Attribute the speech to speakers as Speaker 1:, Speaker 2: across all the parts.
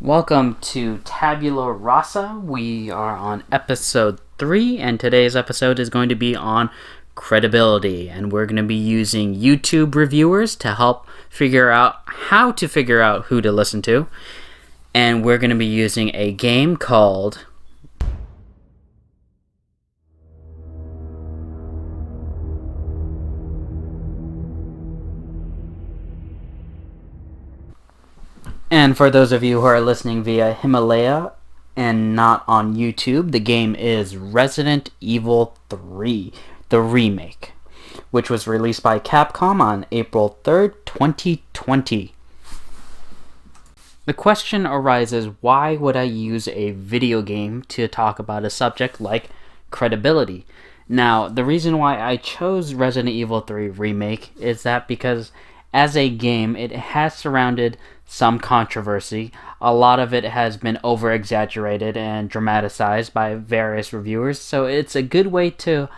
Speaker 1: Welcome to Tabula Rasa. We are on episode 3, and today's episode is going to be on credibility. And we're going to be using YouTube reviewers to help figure out how to figure out who to listen to. And we're going to be using a game called And for those of you who are listening via Himalaya and not on YouTube, the game is Resident Evil 3, the remake, which was released by Capcom on April 3rd, 2020. The question arises, why would I use a video game to talk about a subject like credibility? Now, the reason why I chose Resident Evil 3 Remake is that because as a game, it has surrounded some controversy. A lot of it has been over-exaggerated and dramatized by various reviewers, so it's a good way to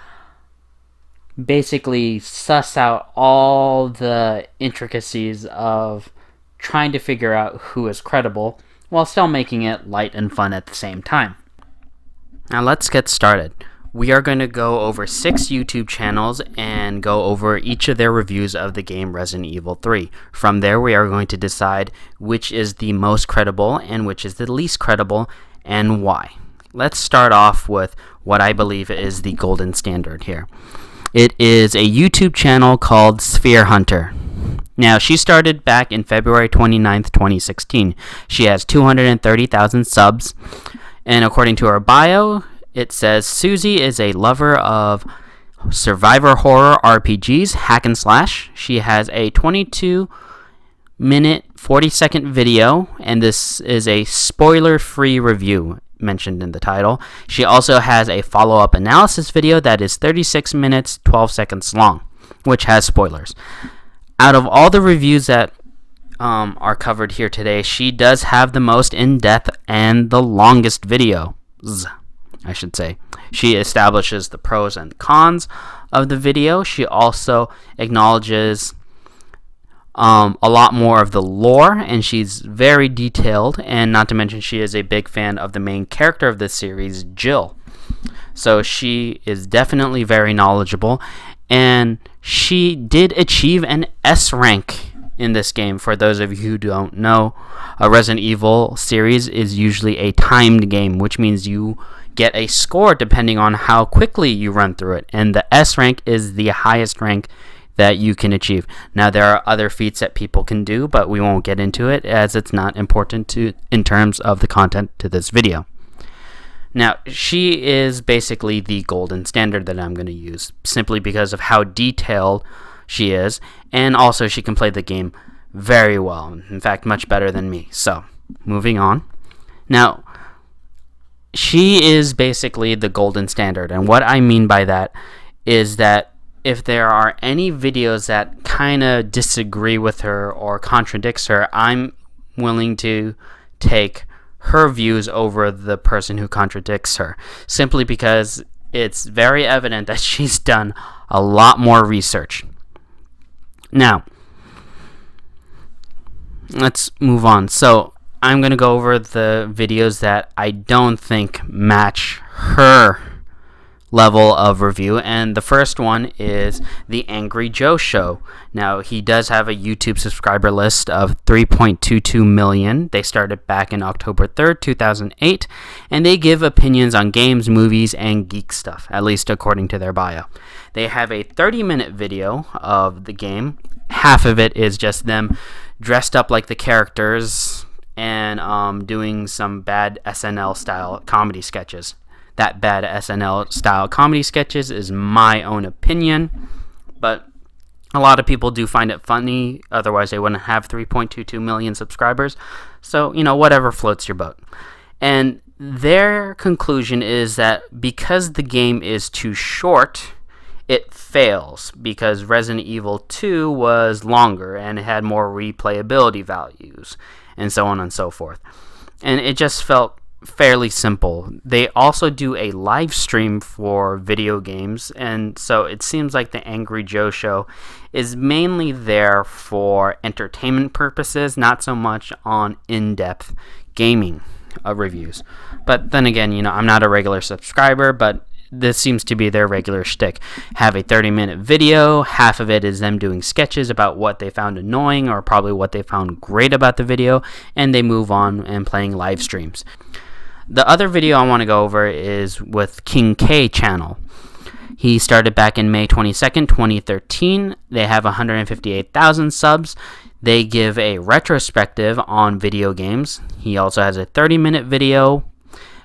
Speaker 1: basically suss out all the intricacies of trying to figure out who is credible while still making it light and fun at the same time. Now let's get started. We are going to go over 6 YouTube channels and go over each of their reviews of the game Resident Evil 3. From there, we are going to decide which is the most credible and which is the least credible and why. Let's start off with what I believe is the golden standard here. It is a YouTube channel called Sphere Hunter. Now, she started back in February 29th, 2016. She has 230,000 subs, and according to her bio, it says, Susie is a lover of survivor horror RPGs, hack and slash. She has a 22-minute, 40-second video, and this is a spoiler-free review mentioned in the title. She also has a follow-up analysis video that is 36 minutes, 12 seconds long, which has spoilers. Out of all the reviews that are covered here today, she does have the most in-depth and the longest video. I should say. She establishes the pros and cons of the video. She also acknowledges a lot more of the lore, and she's very detailed, and not to mention she is a big fan of the main character of this series, Jill. So she is definitely very knowledgeable, and she did achieve an S rank in this game. For those of you who don't know, a Resident Evil series is usually a timed game, which means you get a score depending on how quickly you run through it, and the S rank is the highest rank that you can achieve. Now, there are other feats that people can do, but we won't get into it as it's not important in terms of the content to this video. Now, she is basically the golden standard that I'm going to use, simply because of how detailed she is, and also she can play the game very well, in fact, much better than me. So, moving on. Now, she is basically the golden standard, and what I mean by that is that if there are any videos that kind of disagree with her or contradicts her, I'm willing to take her views over the person who contradicts her, simply because it's very evident that she's done a lot more research. Now, let's move on. So, I'm going to go over the videos that I don't think match her level of review, and the first one is The Angry Joe Show. Now, he does have a YouTube subscriber list of 3.22 million. They started back in October 3rd, 2008, and they give opinions on games, movies, and geek stuff, at least according to their bio. They have a 30-minute video of the game. Half of it is just them dressed up like the characters and doing some bad SNL-style comedy sketches. That bad SNL-style comedy sketches is my own opinion, but a lot of people do find it funny, otherwise they wouldn't have 3.22 million subscribers. So, whatever floats your boat. And their conclusion is that because the game is too short, it fails, because Resident Evil 2 was longer and it had more replayability values, and so on and so forth. And it just felt fairly simple. They also do a live stream for video games, and so it seems like the Angry Joe Show is mainly there for entertainment purposes, not so much on in-depth gaming reviews. But then again, I'm not a regular subscriber, but this seems to be their regular shtick. Have a 30-minute video, half of it is them doing sketches about what they found annoying or probably what they found great about the video, and they move on and playing live streams. The other video I want to go over is with King K channel. He started back in May 22nd, 2013. They have 158,000 subs. They give a retrospective on video games. He also has a 30-minute video,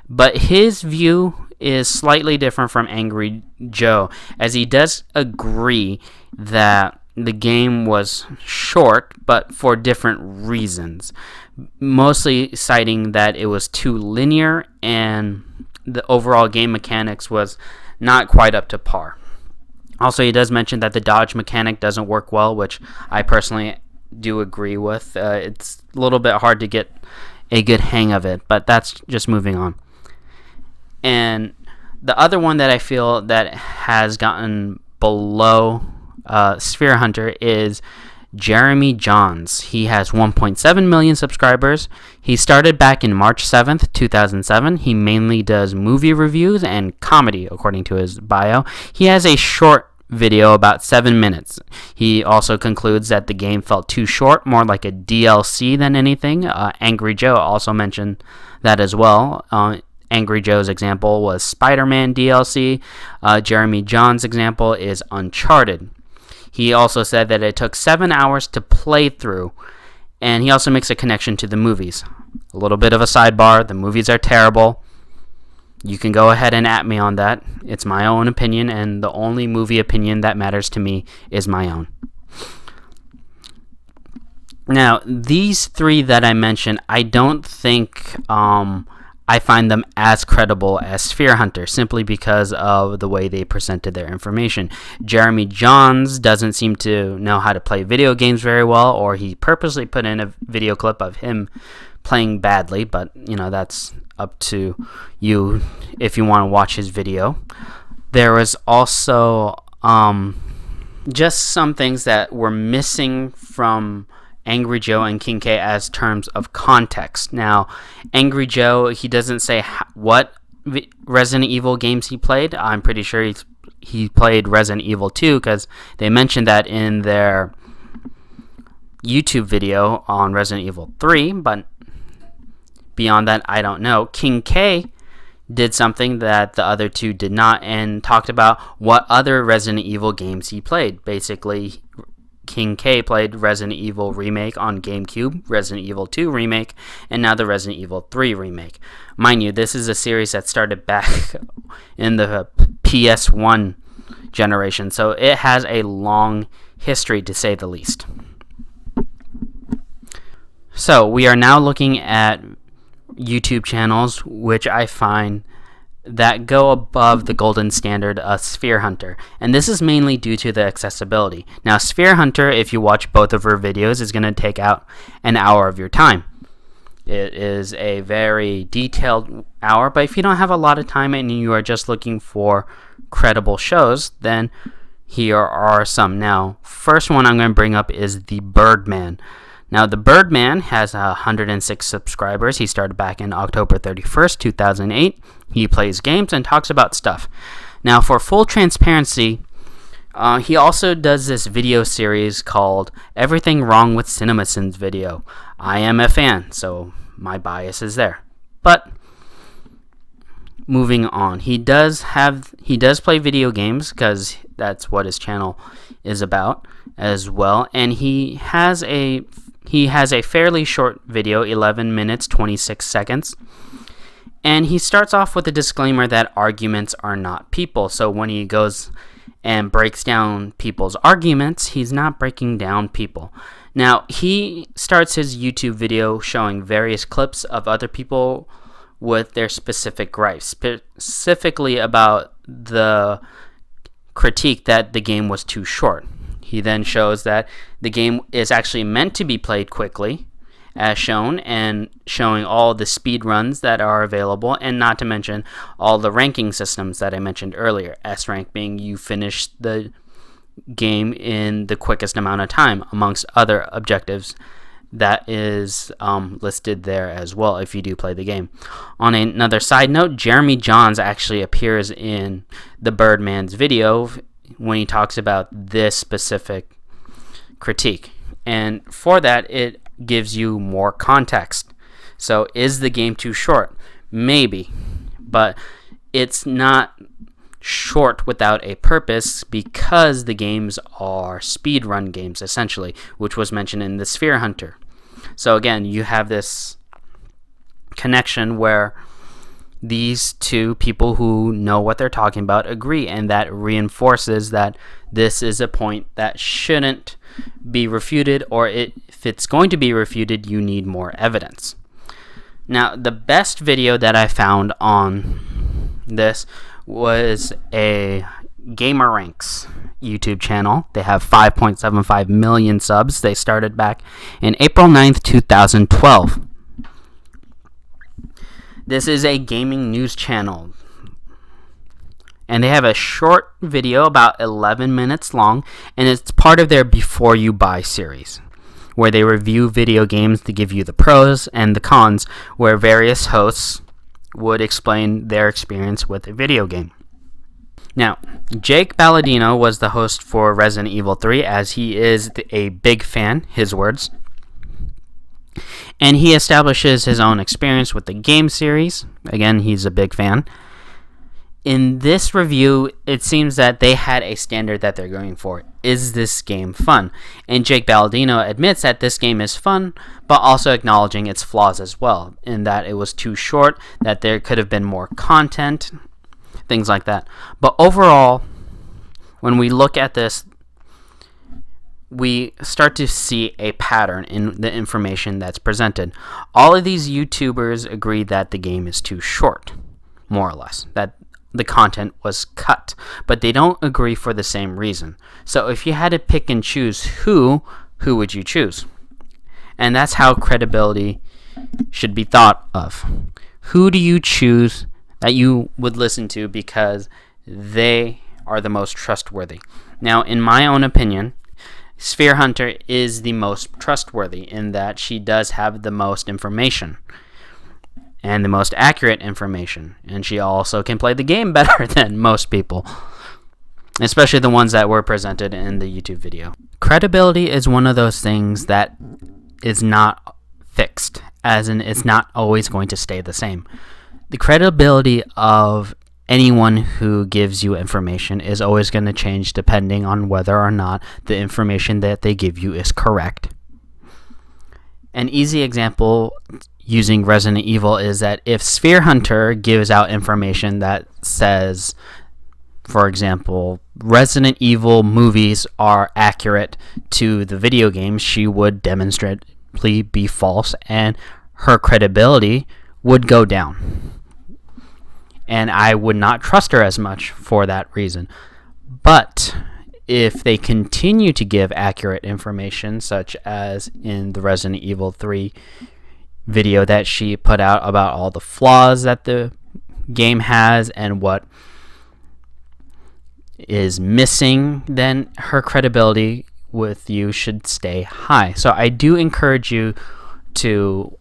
Speaker 1: but his view is slightly different from Angry Joe, as he does agree that the game was short, but for different reasons. Mostly citing that it was too linear and the overall game mechanics was not quite up to par. Also, he does mention that the dodge mechanic doesn't work well, which I personally do agree with. It's a little bit hard to get a good hang of it, but that's just moving on. And the other one that I feel that has gotten below Sphere Hunter is Jeremy Jahns. He has 1.7 million subscribers. He started back in March 7th, 2007. He mainly does movie reviews and comedy, according to his bio. He has a short video about 7 minutes. He also concludes that the game felt too short, more like a DLC than anything. Angry Joe also mentioned that as well. Angry Joe's example was Spider-Man DLC. Jeremy Jahns' example is Uncharted. He also said that it took 7 hours to play through, and he also makes a connection to the movies. A little bit of a sidebar, the movies are terrible. You can go ahead and at me on that. It's my own opinion, and the only movie opinion that matters to me is my own. Now, these three that I mentioned, I don't think I find them as credible as Sphere Hunter, simply because of the way they presented their information. Jeremy Jahns doesn't seem to know how to play video games very well, or he purposely put in a video clip of him playing badly, but that's up to you if you want to watch his video. There was also just some things that were missing from Angry Joe and King K as terms of context. Now, Angry Joe, he doesn't say what Resident Evil games he played. I'm pretty sure he played Resident Evil 2 because they mentioned that in their YouTube video on Resident Evil 3, but beyond that, I don't know. King K did something that the other two did not and talked about what other Resident Evil games he played. Basically, King K played Resident Evil Remake on GameCube, Resident Evil 2 Remake, and now the Resident Evil 3 Remake. Mind you, this is a series that started back in the PS1 generation, so it has a long history, to say the least. So, we are now looking at YouTube channels which I find that go above the golden standard of Sphere Hunter, and this is mainly due to the accessibility. Now, Sphere Hunter, if you watch both of her videos, is going to take out an hour of your time. It is a very detailed hour, but if you don't have a lot of time and you are just looking for credible shows, then here are some. Now, first one I'm going to bring up is the Birdman. Now, the Birdman has 106 subscribers. He started back in October 31st, 2008. He plays games and talks about stuff. Now, for full transparency, he also does this video series called Everything Wrong with CinemaSins Video. I am a fan, so my bias is there. But moving on, he does play video games because that's what his channel is about as well, and he has a fairly short video, 11 minutes, 26 seconds. And he starts off with a disclaimer that arguments are not people. So when he goes and breaks down people's arguments, he's not breaking down people. Now, he starts his YouTube video showing various clips of other people with their specific gripes, specifically about the critique that the game was too short. He then shows that the game is actually meant to be played quickly, as shown, and showing all the speed runs that are available, and not to mention all the ranking systems that I mentioned earlier. S rank being you finish the game in the quickest amount of time, amongst other objectives that is listed there as well if you do play the game. On another side note, Jeremy Jahns actually appears in the Birdman's video when he talks about this specific critique. And for that, it gives you more context. So is the game too short? Maybe. But it's not short without a purpose, because the games are speedrun games, essentially, which was mentioned in the Sphere Hunter. So again, you have this connection where these two people who know what they're talking about agree, and that reinforces that this is a point that shouldn't be refuted, or if it's going to be refuted, you need more evidence. Now, the best video that I found on this was a GamerRanks YouTube channel. They have 5.75 million subs. They started back in April 9th, 2012. This is a gaming news channel, and they have a short video about 11 minutes long, and it's part of their Before You Buy series, where they review video games to give you the pros and the cons, where various hosts would explain their experience with a video game. Now, Jake Balladino was the host for Resident Evil 3, as he is a big fan, his words. And he establishes his own experience with the game series. Again, he's a big fan. In this review, it seems that they had a standard that they're going for. Is this game fun? And Jake Balladino admits that this game is fun, but also acknowledging its flaws as well, in that it was too short, that there could have been more content, things like that. But overall, when we look at this, we start to see a pattern in the information that's presented. All of these YouTubers agree that the game is too short, more or less, that the content was cut, but they don't agree for the same reason. So if you had to pick and choose who would you choose? And that's how credibility should be thought of. Who do you choose that you would listen to because they are the most trustworthy? Now, in my own opinion, Sphere Hunter is the most trustworthy in that she does have the most information and the most accurate information, and she also can play the game better than most people, especially the ones that were presented in the YouTube video. Credibility is one of those things that is not fixed, as in it's not always going to stay the same. The credibility of anyone who gives you information is always going to change depending on whether or not the information that they give you is correct. An easy example using Resident Evil is that if Sphere Hunter gives out information that says, for example, Resident Evil movies are accurate to the video game, she would demonstrably be false, and her credibility would go down. And I would not trust her as much for that reason. But if they continue to give accurate information, such as in the Resident Evil 3 video that she put out about all the flaws that the game has and what is missing, then her credibility with you should stay high. So I do encourage you to,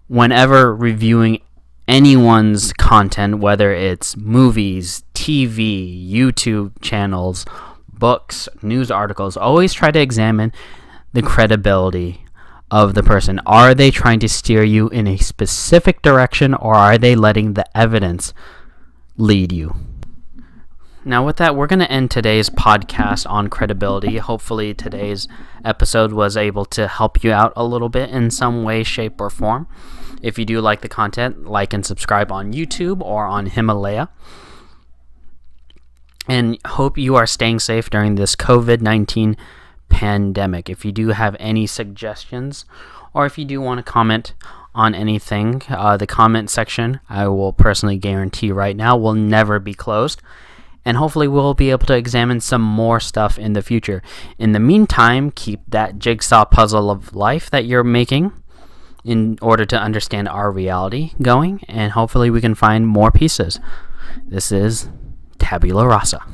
Speaker 1: whenever reviewing anyone's content, whether it's movies, TV, YouTube channels, books, news articles, always try to examine the credibility of the person. Are they trying to steer you in a specific direction, or are they letting the evidence lead you? Now, with that, we're going to end today's podcast on credibility. Hopefully, today's episode was able to help you out a little bit in some way, shape, or form. If you do like the content, like and subscribe on YouTube or on Himalaya. And hope you are staying safe during this COVID-19 pandemic. If you do have any suggestions, or if you do want to comment on anything, the comment section, I will personally guarantee right now, will never be closed. And hopefully we'll be able to examine some more stuff in the future. In the meantime, keep that jigsaw puzzle of life that you're making in order to understand our reality going, and hopefully we can find more pieces. This is Tabula Rasa.